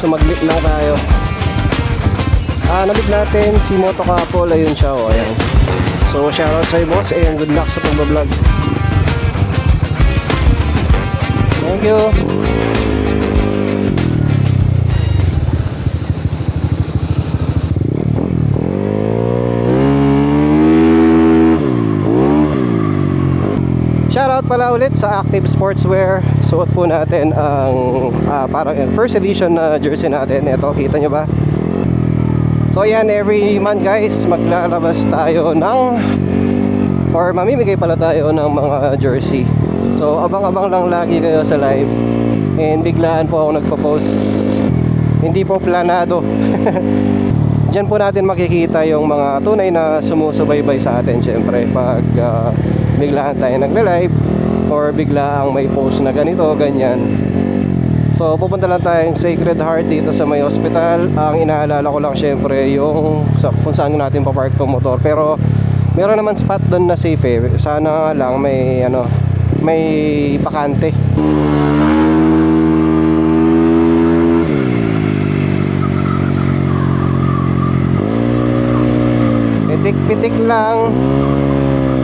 sumaglit lang tayo. Nabit natin si Moto Couple, ayun siya, oh, ayan. So shoutout sa'yo boss, and good luck sa pagbablog. Thank you. Shoutout pala ulit sa Active Sportswear. Suot po natin ang parang first edition na jersey natin. Ito, kita nyo ba? So yan, every month guys, maglalabas tayo ng, or mamimigay pala tayo ng mga jersey. So abang-abang lang lagi kayo sa live. And biglaan po ako nagpo-post. Hindi po planado. Diyan po natin makikita yung mga tunay na sumusubaybay sa atin. Siyempre pag biglaan tayo nagla-live or biglaang may post na ganito, ganyan. So pupunta lang tayong Sacred Heart dito sa may hospital. Ang inaalala ko lang syempre yung kung saan natin papark yung motor. Pero meron naman spot doon na safe eh. Sana lang may may bakante. Pitik-pitik lang.